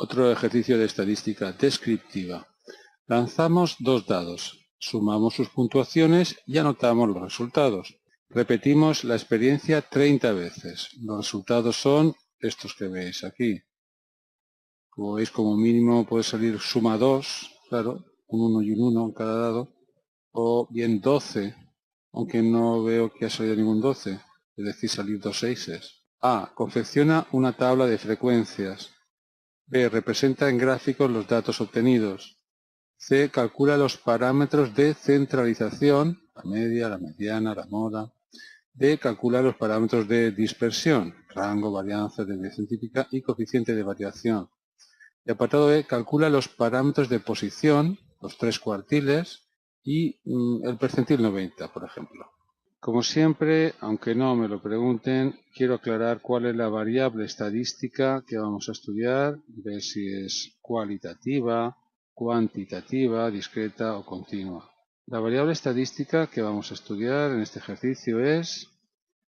Otro ejercicio de estadística descriptiva. Lanzamos dos dados, sumamos sus puntuaciones y anotamos los resultados. Repetimos la experiencia 30 veces. Los resultados son estos que veis aquí. Como veis, como mínimo puede salir suma 2, claro, un 1 y un 1 en cada dado, o bien 12, aunque no veo que haya salido ningún 12, es decir, salir dos 6. A. Confecciona una tabla de frecuencias. B. Representa en gráficos los datos obtenidos. C. Calcula los parámetros de centralización, la media, la mediana, la moda. D. Calcula los parámetros de dispersión, rango, varianza, desviación típica y coeficiente de variación. Y apartado E. Calcula los parámetros de posición, los 3 cuartiles y el percentil 90, por ejemplo. Como siempre, aunque no me lo pregunten, quiero aclarar cuál es la variable estadística que vamos a estudiar, ver si es cualitativa, cuantitativa, discreta o continua. La variable estadística que vamos a estudiar en este ejercicio es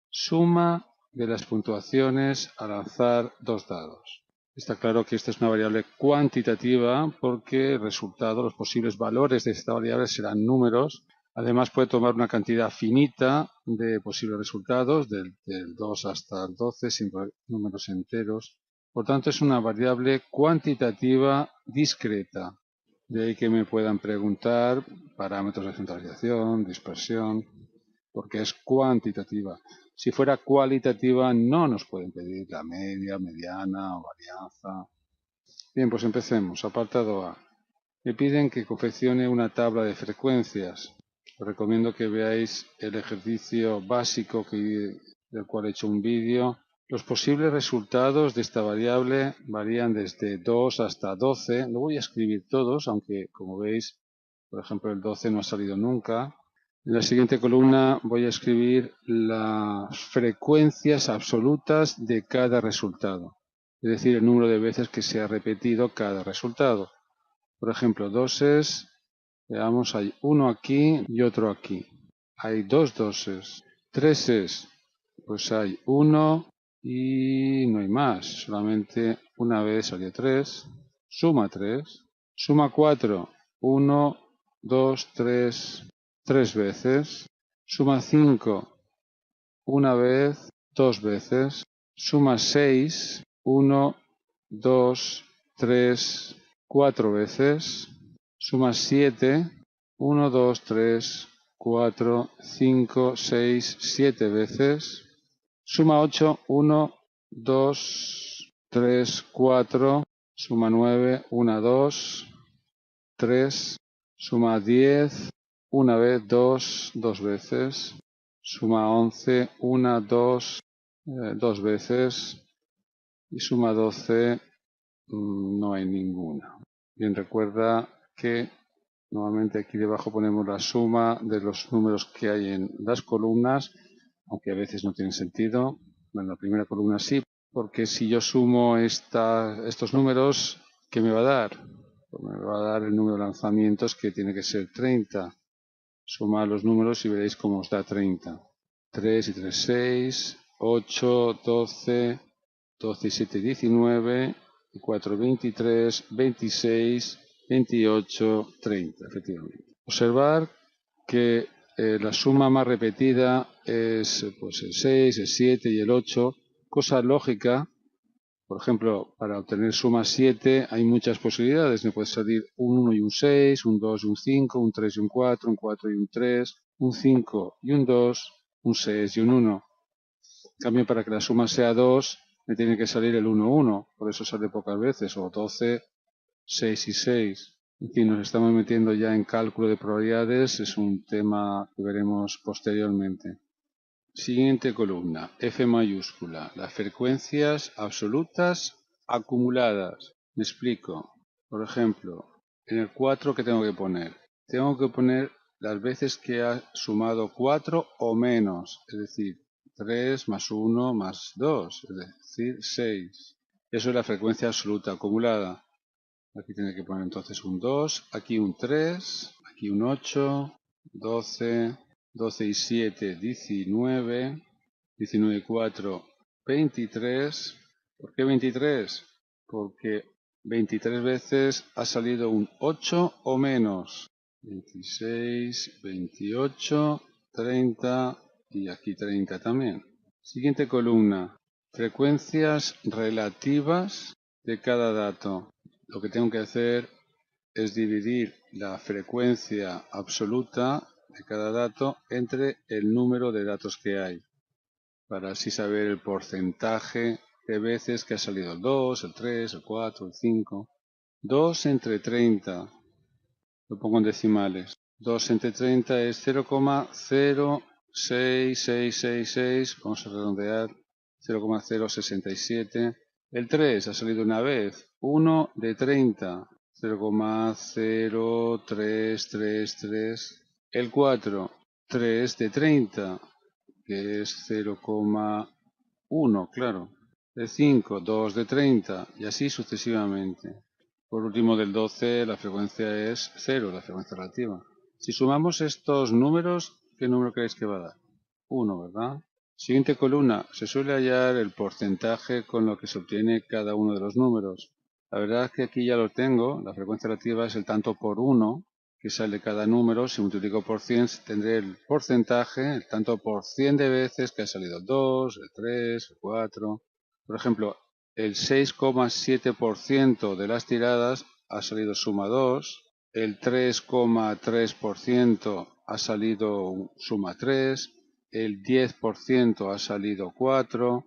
suma de las puntuaciones al lanzar dos dados. Está claro que esta es una variable cuantitativa porque el resultado, los posibles valores de esta variable serán números. Además puede tomar una cantidad finita de posibles resultados, del 2 hasta el 12, siempre números enteros. Por tanto, es una variable cuantitativa discreta. De ahí que me puedan preguntar parámetros de centralización, dispersión, porque es cuantitativa. Si fuera cualitativa, no nos pueden pedir la media, mediana o varianza. Bien, pues empecemos. Apartado A. Me piden que confeccione una tabla de frecuencias. Os recomiendo que veáis el ejercicio básico del cual he hecho un vídeo. Los posibles resultados de esta variable varían desde 2 hasta 12. No voy a escribir todos, aunque como veis, por ejemplo, el 12 no ha salido nunca. En la siguiente columna voy a escribir las frecuencias absolutas de cada resultado, es decir, el número de veces que se ha repetido cada resultado. Por ejemplo, doses, veamos, hay uno aquí y otro aquí. Hay dos doses. Treses, pues hay uno y no hay más, solamente una vez salió 3. Suma 3. Suma 4, 1, 2, 3, 3 veces. Suma 5, una vez, 2 veces. Suma 6, 1, 2, 3, 4 veces. Suma 7, 1, 2, 3, 4, 5, 6, 7 veces. Suma 8, 1, 2, 3, 4. Suma 9, 1, 2, 3. Suma 10, una vez, 2, 2 veces. Suma 11, 1, 2, 2 veces. Y suma 12, no hay ninguna. Bien, recuerda que normalmente aquí debajo ponemos la suma de los números que hay en las columnas, aunque a veces no tiene sentido. En la primera columna sí, porque si yo sumo estos números, ¿qué me va a dar? Pues me va a dar el número de lanzamientos, que tiene que ser 30. Sumad los números y veréis cómo os da 30. 3 y 3, 6, 8, 12, 12 y 7, 19, y 4, 23, 26, 28, 30, efectivamente. Observar que la suma más repetida es pues, el 6, el 7 y el 8, cosa lógica. Por ejemplo, para obtener suma 7 hay muchas posibilidades. Me puede salir un 1 y un 6, un 2 y un 5, un 3 y un 4 y un 3, un 5 y un 2, un 6 y un 1. En cambio, para que la suma sea 2, me tiene que salir el 1, 1. Por eso sale pocas veces. O 12, 6 y 6. En fin, nos estamos metiendo ya en cálculo de probabilidades. Es un tema que veremos posteriormente. Siguiente columna, F mayúscula, las frecuencias absolutas acumuladas. Me explico. Por ejemplo, en el 4, ¿qué tengo que poner? Tengo que poner las veces que ha sumado 4 o menos, es decir, 3 más 1 más 2, es decir, 6. Eso es la frecuencia absoluta acumulada. Aquí tiene que poner entonces un 2, aquí un 3, aquí un 8, 12... 12 y 7, 19, 19 y 4, 23. ¿Por qué 23? Porque 23 veces ha salido un 8 o menos. 26, 28, 30 y aquí 30 también. Siguiente columna, frecuencias relativas de cada dato. Lo que tengo que hacer es dividir la frecuencia absoluta de cada dato entre el número de datos que hay, para así saber el porcentaje de veces que ha salido el 2, el 3, el 4, el 5. 2 entre 30, lo pongo en decimales. 2 entre 30 es 0,06666, vamos a redondear, 0,067. El 3 ha salido una vez, 1 de 30, 0,0333. El 4, 3 de 30, que es 0,1, claro. El 5, 2 de 30, y así sucesivamente. Por último, del 12 la frecuencia es 0, la frecuencia relativa. Si sumamos estos números, ¿qué número creéis que va a dar? 1, ¿verdad? Siguiente columna, se suele hallar el porcentaje con lo que se obtiene cada uno de los números. La verdad es que aquí ya lo tengo, la frecuencia relativa es el tanto por 1 que sale cada número. Si multiplico por 100 tendré el porcentaje, el tanto por 100 de veces que ha salido el 2, el 3, el 4. Por ejemplo, el 6,7% de las tiradas ha salido suma 2, el 3,3% ha salido suma 3, el 10% ha salido 4,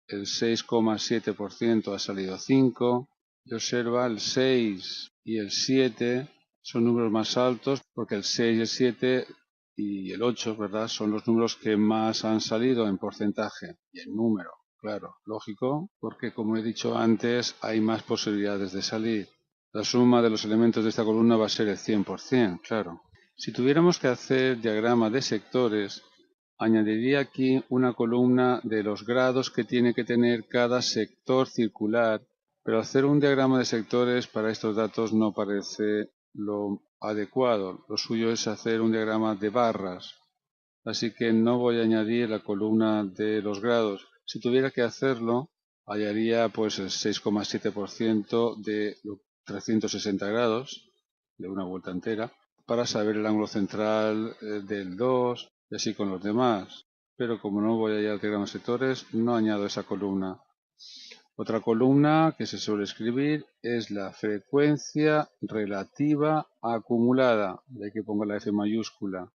el 6,7% ha salido 5, y observa el 6 y el 7 son números más altos porque el 6 y el 7 y el 8, ¿verdad?, son los números que más han salido en porcentaje y en número. Claro, lógico, porque como he dicho antes, hay más posibilidades de salir. La suma de los elementos de esta columna va a ser el 100%, claro. Si tuviéramos que hacer diagrama de sectores, añadiría aquí una columna de los grados que tiene que tener cada sector circular, pero hacer un diagrama de sectores para estos datos no parece lo adecuado. Lo suyo es hacer un diagrama de barras, así que no voy a añadir la columna de los grados. Si tuviera que hacerlo, hallaría pues el 6,7% de los 360 grados, de una vuelta entera, para saber el ángulo central del 2 y así con los demás. Pero como no voy a hallar diagrama de sectores, no añado esa columna. Otra columna que se suele escribir es la frecuencia relativa acumulada. De ahí que pongo la F mayúscula.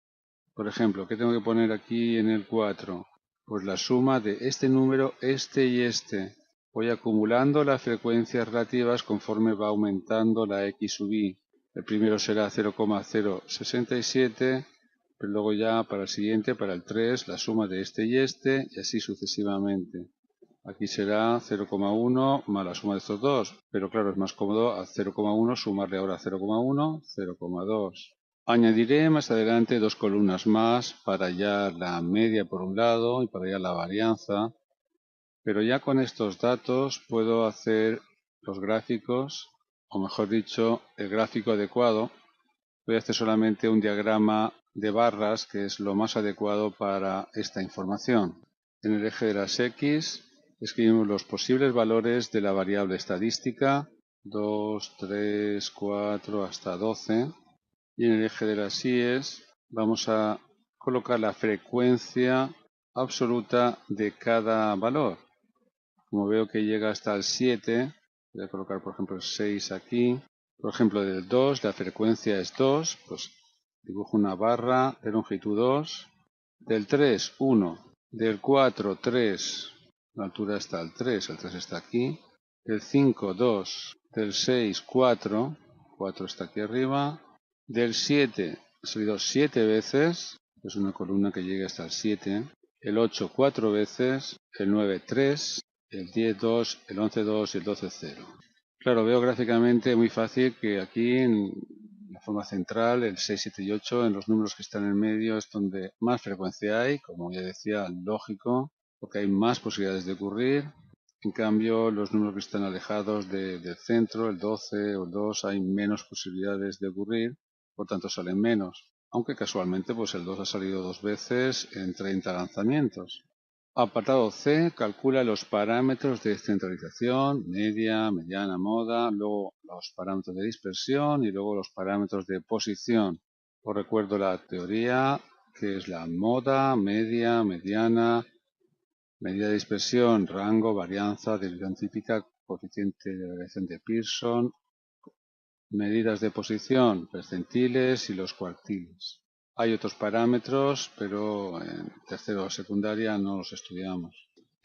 Por ejemplo, ¿qué tengo que poner aquí en el 4? Pues la suma de este número, este y este. Voy acumulando las frecuencias relativas conforme va aumentando la X sub I. El primero será 0,067, pero luego ya para el siguiente, para el 3, la suma de este y así sucesivamente. Aquí será 0,1 más la suma de estos dos, pero claro, es más cómodo a 0,1 sumarle ahora 0,1, 0,2. Añadiré más adelante dos columnas más para hallar la media por un lado y para hallar la varianza, pero ya con estos datos puedo hacer los gráficos, o mejor dicho, el gráfico adecuado. Voy a hacer solamente un diagrama de barras, que es lo más adecuado para esta información. En el eje de las X escribimos los posibles valores de la variable estadística, 2, 3, 4 hasta 12. Y en el eje de las Y vamos a colocar la frecuencia absoluta de cada valor. Como veo que llega hasta el 7, voy a colocar por ejemplo el 6 aquí. Por ejemplo, del 2 la frecuencia es 2, pues dibujo una barra de longitud 2. Del 3, 1. Del 4, 3. La altura está el 3 está aquí. Del 5, 2. Del 6, 4. 4 está aquí arriba. Del 7 ha salido 7 veces, es una columna que llega hasta el 7. El 8, 4 veces. El 9, 3. El 10, 2. El 11, 2 y el 12, 0. Claro, veo gráficamente muy fácil que aquí en la forma central, el 6, 7 y 8, en los números que están en el medio es donde más frecuencia hay, como ya decía, lógico, porque hay más posibilidades de ocurrir. En cambio, los números que están alejados del centro, el 12 o el 2, hay menos posibilidades de ocurrir, por tanto salen menos. Aunque casualmente pues el 2 ha salido 2 veces en 30 lanzamientos. Apartado C, calcula los parámetros de centralización, media, mediana, moda, luego los parámetros de dispersión y luego los parámetros de posición. Os recuerdo la teoría, que es la moda, media, mediana, medida de dispersión, rango, varianza, distribución típica, coeficiente de variación de Pearson, medidas de posición, percentiles y los cuartiles. Hay otros parámetros, pero en tercero o secundaria no los estudiamos.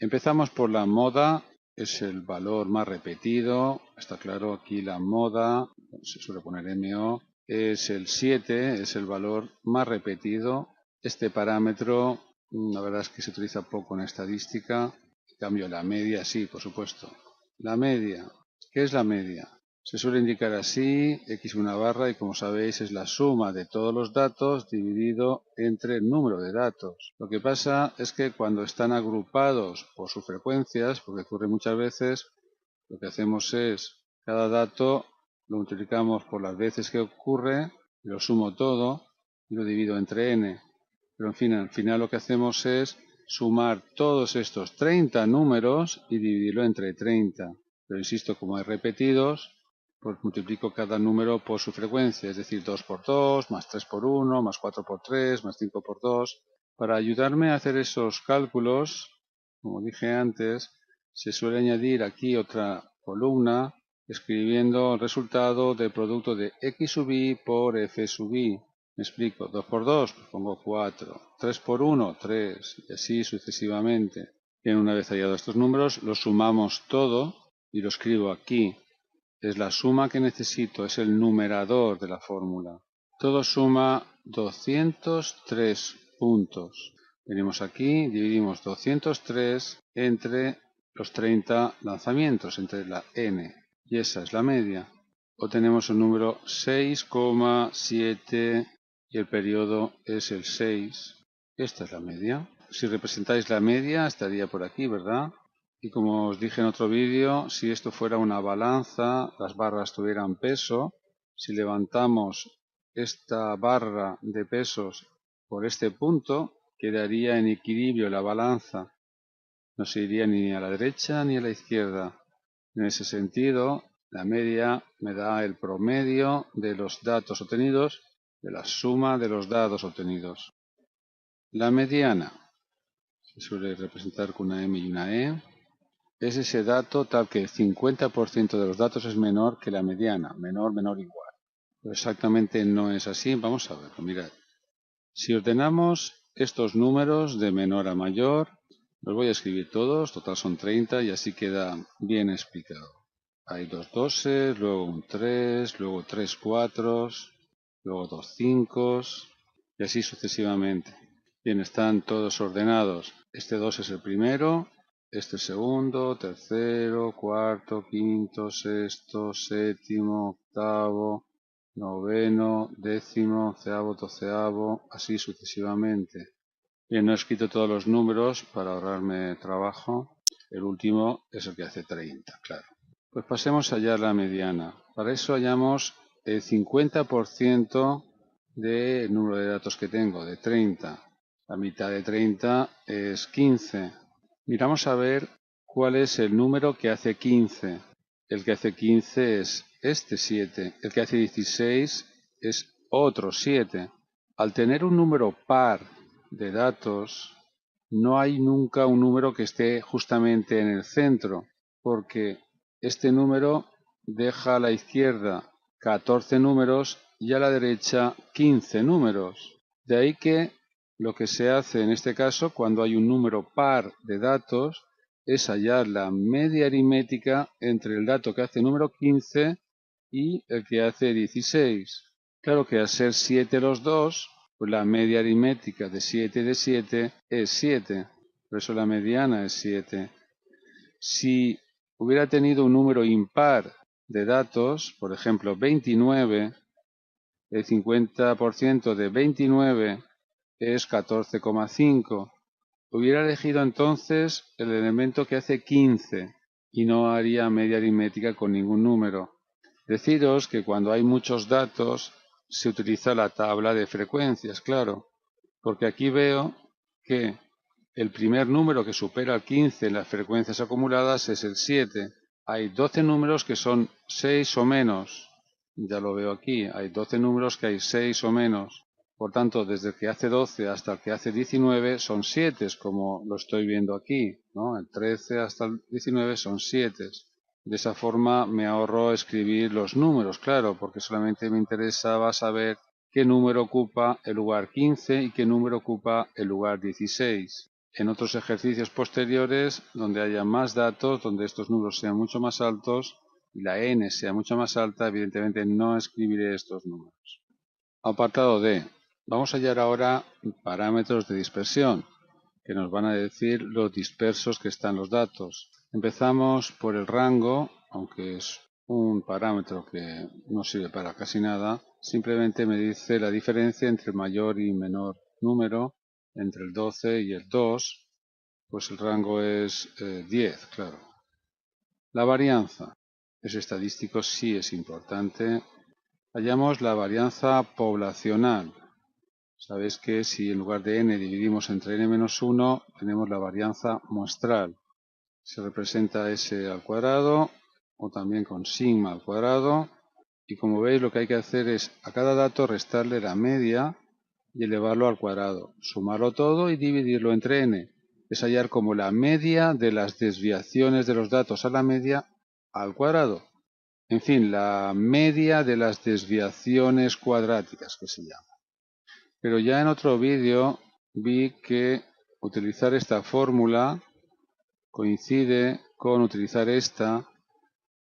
Empezamos por la moda, es el valor más repetido. Está claro, aquí la moda, se suele poner MO, es el 7, es el valor más repetido. Este parámetro, la verdad es que se utiliza poco en estadística. En cambio, la media sí, por supuesto. La media, ¿qué es la media? Se suele indicar así, x una barra, y como sabéis es la suma de todos los datos dividido entre el número de datos. Lo que pasa es que cuando están agrupados por sus frecuencias, porque ocurre muchas veces, lo que hacemos es, cada dato lo multiplicamos por las veces que ocurre, lo sumo todo y lo divido entre n. Pero en fin, al final lo que hacemos es sumar todos estos 30 números y dividirlo entre 30. Pero insisto, como hay repetidos, pues multiplico cada número por su frecuencia, es decir, 2 por 2, más 3 por 1, más 4 por 3, más 5 por 2. Para ayudarme a hacer esos cálculos, como dije antes, se suele añadir aquí otra columna escribiendo el resultado del producto de x sub i por f sub i. Me explico, 2 por 2, pues pongo 4, 3 por 1, 3, y así sucesivamente. Bien, una vez hallados estos números, los sumamos todo y lo escribo aquí. Es la suma que necesito, es el numerador de la fórmula. Todo suma 203 puntos. Venimos aquí, dividimos 203 entre los 30 lanzamientos, entre la n, y esa es la media. Obtenemos un número 6,7 y el periodo es el 6. Esta es la media. Si representáis la media, estaría por aquí, ¿verdad? Y como os dije en otro vídeo, si esto fuera una balanza, las barras tuvieran peso, si levantamos esta barra de pesos por este punto, quedaría en equilibrio la balanza. No se iría ni a la derecha ni a la izquierda. En ese sentido, la media me da el promedio de los datos obtenidos, de la suma de los datos obtenidos. La mediana se suele representar con una M y una E. Es ese dato tal que el 50% de los datos es menor que la mediana, menor, menor, igual. Pero exactamente no es así. Vamos a verlo, mirad. Si ordenamos estos números de menor a mayor, los voy a escribir todos, total son 30 y así queda bien explicado. Hay dos doses, luego un 3, luego 3 cuatros, luego 2 5 y así sucesivamente. Bien, están todos ordenados. Este 2 es el primero, este segundo, tercero, cuarto, quinto, sexto, séptimo, octavo, noveno, décimo, onceavo, doceavo, así sucesivamente. Bien, no he escrito todos los números para ahorrarme trabajo. El último es el que hace 30, claro. Pues pasemos a hallar la mediana. Para eso hallamos el 50% del número de datos que tengo, de 30. La mitad de 30 es 15. Miramos a ver cuál es el número que hace 15. El que hace 15 es este 7. El que hace 16 es otro 7. Al tener un número par de datos, no hay nunca un número que esté justamente en el centro, porque este número deja a la izquierda 14 números y a la derecha 15 números. De ahí que lo que se hace en este caso, cuando hay un número par de datos, es hallar la media aritmética entre el dato que hace número 15 y el que hace 16. Claro que al ser 7 los dos, pues la media aritmética de 7 de 7 es 7. Por eso la mediana es 7. Si hubiera tenido un número impar de datos, por ejemplo 29, el 50% de 29 es 14,5. Hubiera elegido entonces el elemento que hace 15 y no haría media aritmética con ningún número. Deciros que cuando hay muchos datos se utiliza la tabla de frecuencias, claro, porque aquí veo que El primer número que supera el 15 en las frecuencias acumuladas es el 7. Hay 12 números que son 6 o menos. Ya lo veo aquí. Hay 12 números que hay 6 o menos. Por tanto, desde el que hace 12 hasta el que hace 19 son 7, como lo estoy viendo aquí, ¿no? El 13 hasta el 19 son 7. De esa forma me ahorro escribir los números, claro, porque solamente me interesaba saber qué número ocupa el lugar 15 y qué número ocupa el lugar 16. En otros ejercicios posteriores, donde haya más datos, donde estos números sean mucho más altos y la n sea mucho más alta, evidentemente no escribiré estos números. Apartado D. Vamos a hallar ahora parámetros de dispersión, que nos van a decir los dispersos que están los datos. Empezamos por el rango, aunque es un parámetro que no sirve para casi nada, simplemente me dice la diferencia entre mayor y menor número, entre el 12 y el 2, pues el rango es 10, claro. La varianza. Es estadístico, sí es importante. Hallamos la varianza poblacional. Sabéis que si en lugar de n dividimos entre n-1, tenemos la varianza muestral. Se representa s al cuadrado o también con sigma al cuadrado. Y como veis, lo que hay que hacer es a cada dato restarle la media y elevarlo al cuadrado. Sumarlo todo y dividirlo entre n. Es hallar como la media de las desviaciones de los datos a la media al cuadrado. En fin, la media de las desviaciones cuadráticas, que se llama. Pero ya en otro vídeo vi que utilizar esta fórmula coincide con utilizar esta,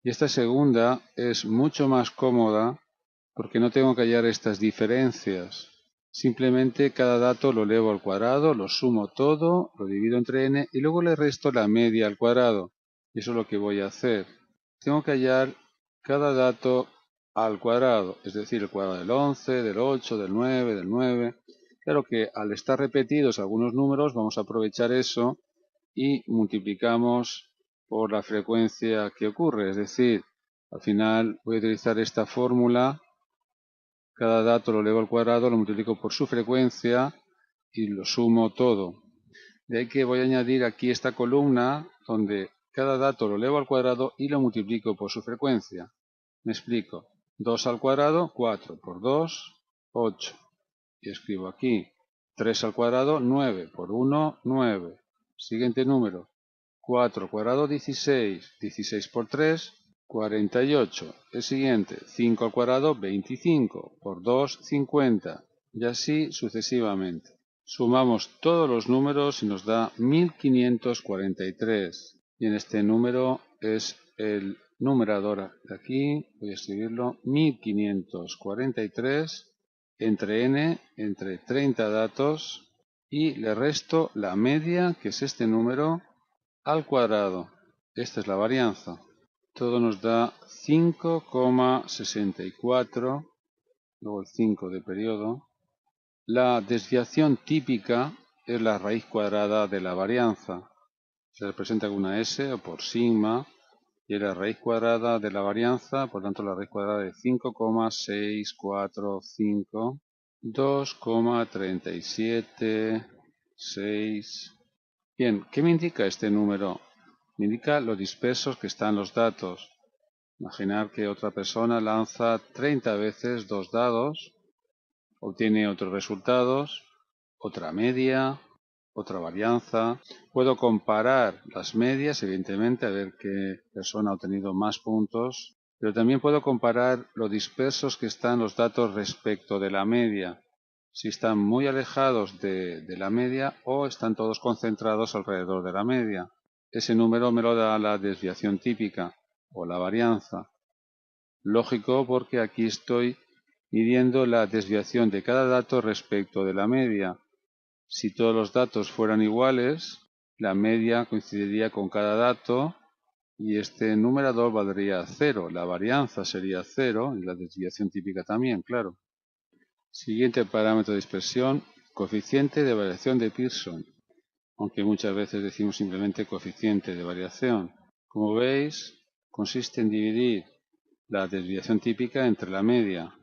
y esta segunda es mucho más cómoda porque no tengo que hallar estas diferencias. Simplemente cada dato lo elevo al cuadrado, lo sumo todo, lo divido entre n y luego le resto la media al cuadrado. Y eso es lo que voy a hacer. Tengo que hallar cada dato al cuadrado, es decir, el cuadrado del 11, del 8, del 9, del 9. Claro que al estar repetidos algunos números vamos a aprovechar eso y multiplicamos por la frecuencia que ocurre. Es decir, al final voy a utilizar esta fórmula. Cada dato lo elevo al cuadrado, lo multiplico por su frecuencia y lo sumo todo. De ahí que voy a añadir aquí esta columna donde cada dato lo elevo al cuadrado y lo multiplico por su frecuencia. Me explico. 2 al cuadrado, 4 por 2, 8. Y escribo aquí 3 al cuadrado, 9 por 1, 9. Siguiente número. 4 al cuadrado, 16. 16 por 3, 48. El siguiente, 5 al cuadrado, 25. Por 2, 50. Y así sucesivamente. Sumamos todos los números y nos da 1543. Y en este número es el numerador de aquí, voy a escribirlo, 1543 entre n, entre 30 datos, y le resto la media, que es este número, al cuadrado. Esta es la varianza. Todo nos da 5,64, luego el 5 de periodo. La desviación típica es la raíz cuadrada de la varianza. Se representa con una s o por sigma, y es la raíz cuadrada de la varianza, por tanto la raíz cuadrada de 5,645, 2,376. Bien, ¿qué me indica este número? Me indica los dispersos que están los datos. Imaginar que otra persona lanza 30 veces dos dados, obtiene otros resultados, otra media, otra varianza. Puedo comparar las medias, evidentemente, a ver qué persona ha obtenido más puntos, pero también puedo comparar lo dispersos que están los datos respecto de la media, si están muy alejados de la media o están todos concentrados alrededor de la media. Ese número me lo da la desviación típica o la varianza. Lógico, porque aquí estoy midiendo la desviación de cada dato respecto de la media. Si todos los datos fueran iguales, la media coincidiría con cada dato y este numerador valdría 0. La varianza sería 0 y la desviación típica también, claro. Siguiente parámetro de dispersión, coeficiente de variación de Pearson, aunque muchas veces decimos simplemente coeficiente de variación. Como veis, consiste en dividir la desviación típica entre la media.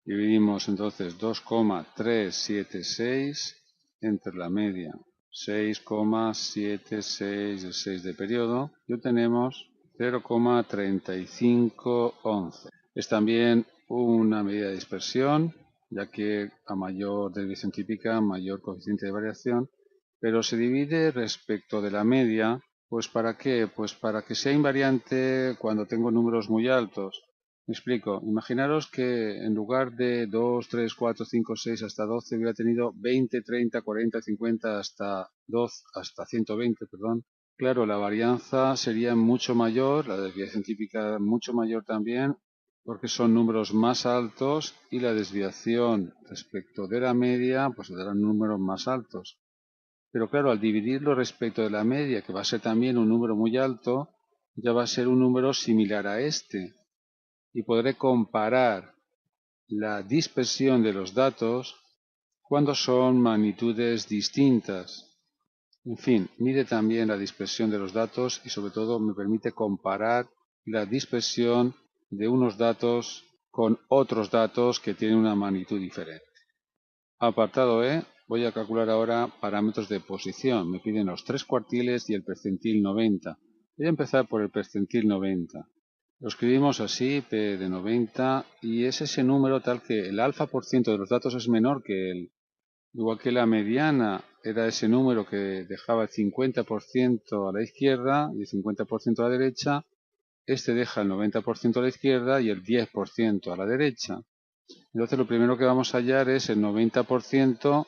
Dividimos entonces 2,376 entre la media. 6,76 el 6 de periodo y obtenemos 0,3511. Es también una medida de dispersión, ya que a mayor desviación típica, mayor coeficiente de variación, pero se divide respecto de la media, pues ¿para qué? Pues para que sea invariante cuando tengo números muy altos. Me explico. Imaginaros que en lugar de 2, 3, 4, 5, 6 hasta 12 hubiera tenido 20, 30, 40, 50 hasta 12, hasta 120, perdón. Claro, la varianza sería mucho mayor, la desviación típica mucho mayor también, porque son números más altos y la desviación respecto de la media pues darán números más altos. Pero claro, al dividirlo respecto de la media, que va a ser también un número muy alto, ya va a ser un número similar a este. Y podré comparar la dispersión de los datos cuando son magnitudes distintas. En fin, mide también la dispersión de los datos y sobre todo me permite comparar la dispersión de unos datos con otros datos que tienen una magnitud diferente. Apartado E, voy a calcular ahora parámetros de posición. Me piden los 3 cuartiles y el percentil 90. Voy a empezar por el percentil 90. Lo escribimos así, P de 90, y es ese número tal que el alfa por ciento de los datos es menor que él. Igual que la mediana era ese número que dejaba el 50% a la izquierda y el 50% a la derecha, este deja el 90% a la izquierda y el 10% a la derecha. Entonces lo primero que vamos a hallar es el 90%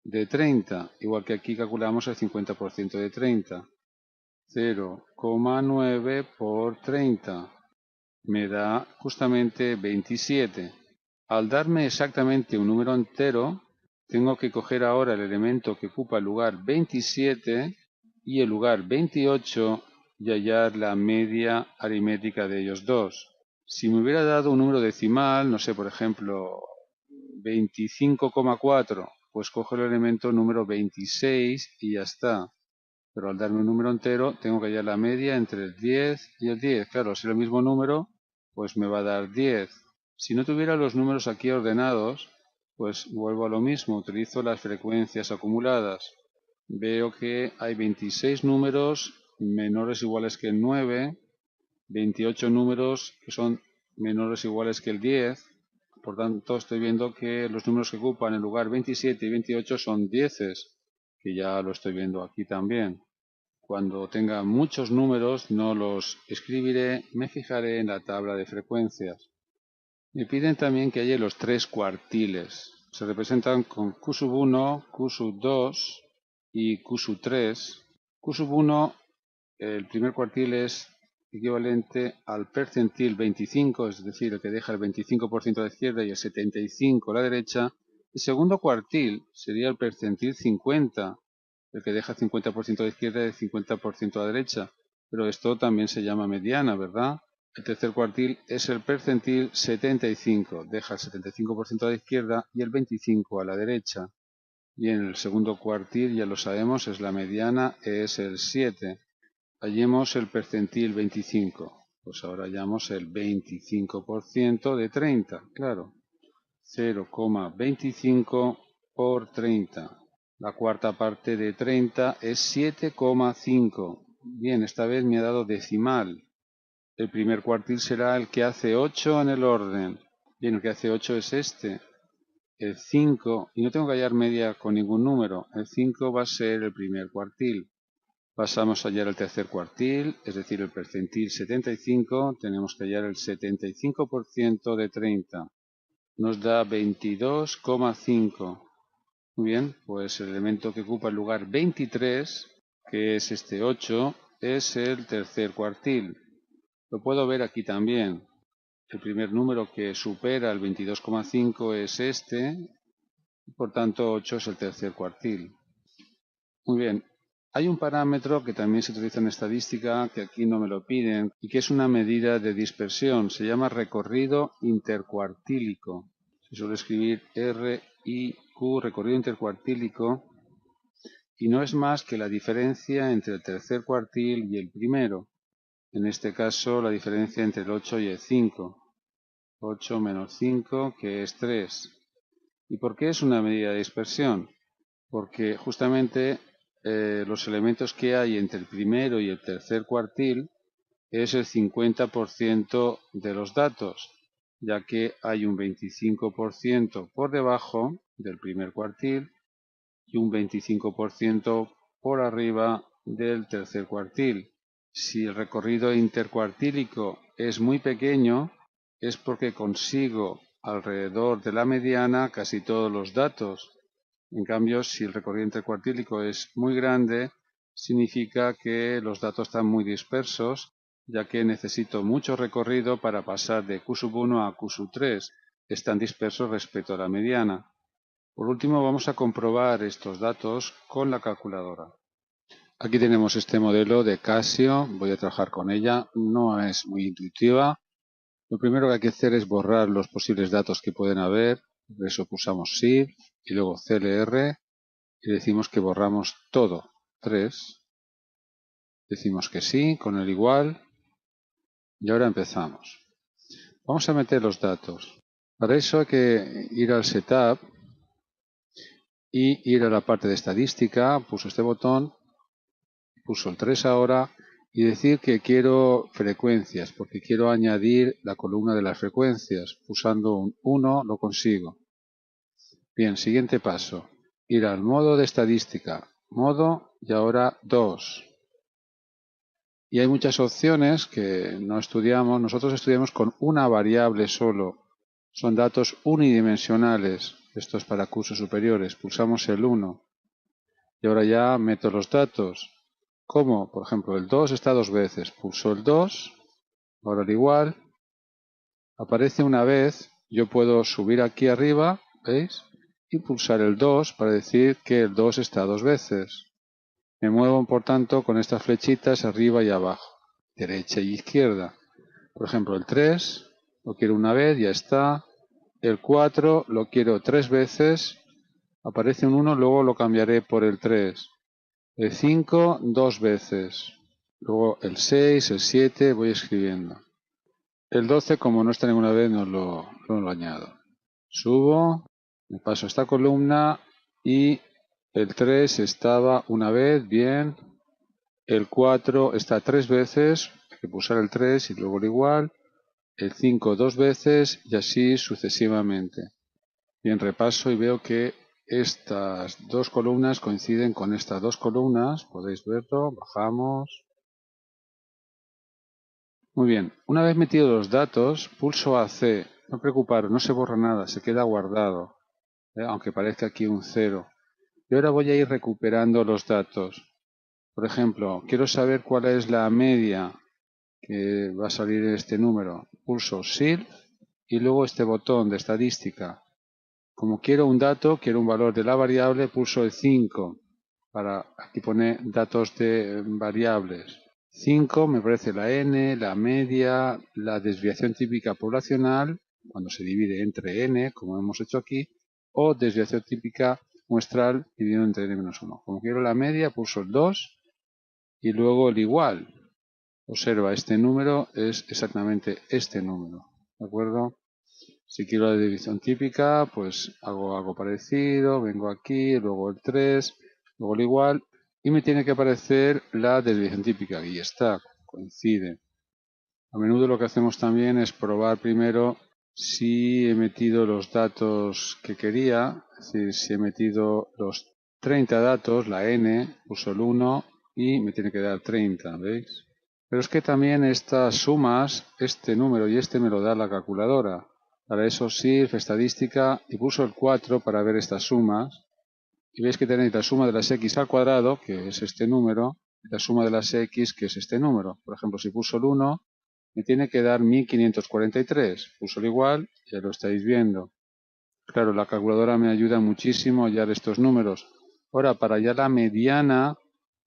de 30, igual que aquí calculamos el 50% de 30. 0,9 por 30 me da justamente 27. Al darme exactamente un número entero, tengo que coger ahora el elemento que ocupa el lugar 27 y el lugar 28 y hallar la media aritmética de ellos dos. Si me hubiera dado un número decimal, no sé, por ejemplo, 25,4, pues cojo el elemento número 26 y ya está. Pero al darme un número entero, tengo que hallar la media entre el 10 y el 10. Claro, si es el mismo número, pues me va a dar 10. Si no tuviera los números aquí ordenados, pues vuelvo a lo mismo, utilizo las frecuencias acumuladas. Veo que hay 26 números menores o iguales que el 9, 28 números que son menores o iguales que el 10. Por tanto, estoy viendo que los números que ocupan el lugar 27 y 28 son dieces, que ya lo estoy viendo aquí también. Cuando tenga muchos números no los escribiré, me fijaré en la tabla de frecuencias. Me piden también que haya los 3 cuartiles. Se representan con Q1, Q2 y Q3. Q1, el primer cuartil es equivalente al percentil 25, es decir, el que deja el 25% a la izquierda y el 75% a la derecha. El segundo cuartil sería el percentil 50, el que deja 50% a la izquierda y el 50% a la derecha. Pero esto también se llama mediana, ¿verdad? El tercer cuartil es el percentil 75, deja el 75% a la izquierda y el 25% a la derecha. Y en el segundo cuartil, ya lo sabemos, es la mediana, es el 7. Hallemos el percentil 25. Pues ahora hallamos el 25% de 30, claro. 0,25 por 30. La cuarta parte de 30 es 7,5. Bien, esta vez me ha dado decimal. El primer cuartil será el que hace 8 en el orden. Bien, el que hace 8 es este. El 5, y no tengo que hallar media con ningún número. El 5 va a ser el primer cuartil. Pasamos a hallar el tercer cuartil, es decir, el percentil 75. Tenemos que hallar el 75% de 30. Nos da 22,5. Muy bien, pues el elemento que ocupa el lugar 23, que es este 8, es el tercer cuartil. Lo puedo ver aquí también. El primer número que supera el 22,5 es este, por tanto 8 es el tercer cuartil. Muy bien, hay un parámetro que también se utiliza en estadística, que aquí no me lo piden, y que es una medida de dispersión. Se llama recorrido intercuartílico. Se suele escribir RIQ, recorrido intercuartílico, y no es más que la diferencia entre el tercer cuartil y el primero. En este caso, la diferencia entre el 8 y el 5. 8 menos 5, que es 3. ¿Y por qué es una medida de dispersión? Porque justamente los elementos que hay entre el primero y el tercer cuartil es el 50% de los datos, ya que hay un 25% por debajo del primer cuartil y un 25% por arriba del tercer cuartil. Si el recorrido intercuartílico es muy pequeño, es porque consigo alrededor de la mediana casi todos los datos. En cambio, si el recorrido intercuartílico es muy grande, significa que los datos están muy dispersos, ya que necesito mucho recorrido para pasar de Q1 a Q3. Están dispersos respecto a la mediana. Por último, vamos a comprobar estos datos con la calculadora. Aquí tenemos este modelo de Casio. Voy a trabajar con ella. No es muy intuitiva. Lo primero que hay que hacer es borrar los posibles datos que pueden haber. Por eso pulsamos Shift y luego CLR y decimos que borramos todo. 3. Decimos que sí, con el igual. Y ahora empezamos. Vamos a meter los datos. Para eso hay que ir al Setup y ir a la parte de estadística. Pulso este botón, pulso el 3 ahora y decir que quiero frecuencias, porque quiero añadir la columna de las frecuencias. Pulsando un 1 lo consigo. Bien, siguiente paso. Ir al modo de estadística, modo y ahora 2. Y hay muchas opciones que no estudiamos. Nosotros estudiamos con una variable solo. Son datos unidimensionales. Esto es para cursos superiores. Pulsamos el 1. Y ahora ya meto los datos. Como, por ejemplo, el 2 está 2 veces. Pulso el 2. Ahora el igual. Aparece una vez. Yo puedo subir aquí arriba, ¿veis? Y pulsar el 2 para decir que el 2 está 2 veces. Me muevo, por tanto, con estas flechitas arriba y abajo, derecha y izquierda. Por ejemplo, el 3 lo quiero una vez, ya está. El 4 lo quiero 3 veces. Aparece un 1, luego lo cambiaré por el 3. El 5, 2 veces. Luego el 6, el 7, voy escribiendo. El 12, como no está ninguna vez, no lo añado. Subo, me paso esta columna y el 3 estaba una vez, bien. El 4 está 3 veces, hay que pulsar el 3 y luego el igual. El 5 2 veces y así sucesivamente. Bien, repaso y veo que estas dos columnas coinciden con estas dos columnas. Podéis verlo, bajamos. Muy bien, una vez metidos los datos, pulso AC. No preocuparos, no se borra nada, se queda guardado, aunque parezca aquí un 0. Y ahora voy a ir recuperando los datos. Por ejemplo, quiero saber cuál es la media que va a salir este número. Pulso Shift y luego este botón de estadística. Como quiero un dato, quiero un valor de la variable, pulso el 5 para aquí poner datos de variables. 5 me parece la n, la media, la desviación típica poblacional, cuando se divide entre n, como hemos hecho aquí, o desviación típica muestral dividido entre n-1. Como quiero la media, pulso el 2 y luego el igual. Observa, este número es exactamente este número, ¿de acuerdo? Si quiero la división típica, pues hago algo parecido, vengo aquí, luego el 3, luego el igual, y me tiene que aparecer la desviación típica, y está, coincide. A menudo lo que hacemos también es probar primero si he metido los datos que quería, es decir, si he metido los 30 datos, la n, pulso el 1 y me tiene que dar 30, ¿veis? Pero es que también estas sumas, este número y este me lo da la calculadora. Para eso Shift, estadística y pulso el 4 para ver estas sumas. Y veis que tenéis la suma de las x al cuadrado, que es este número, y la suma de las x, que es este número. Por ejemplo, si pulso el 1, me tiene que dar 1543. Pulso el igual, ya lo estáis viendo. Claro, la calculadora me ayuda muchísimo a hallar estos números. Ahora, para hallar la mediana,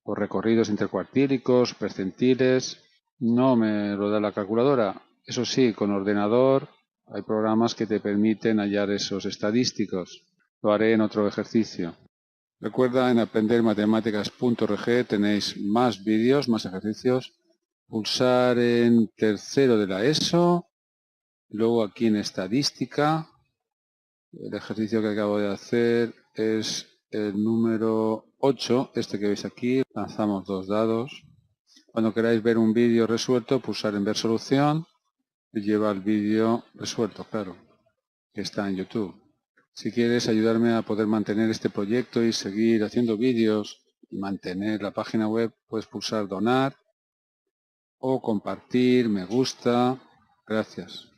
o recorridos intercuartílicos, percentiles, no me lo da la calculadora. Eso sí, con ordenador hay programas que te permiten hallar esos estadísticos. Lo haré en otro ejercicio. Recuerda, en aprendermatemáticas.org tenéis más vídeos, más ejercicios. Pulsar en tercero de la ESO, luego aquí en estadística. El ejercicio que acabo de hacer es el número 8, este que veis aquí, lanzamos 2 dados. Cuando queráis ver un vídeo resuelto, pulsar en ver solución y lleva el vídeo resuelto, claro, que está en YouTube. Si quieres ayudarme a poder mantener este proyecto y seguir haciendo vídeos y mantener la página web, puedes pulsar donar o compartir, me gusta. Gracias.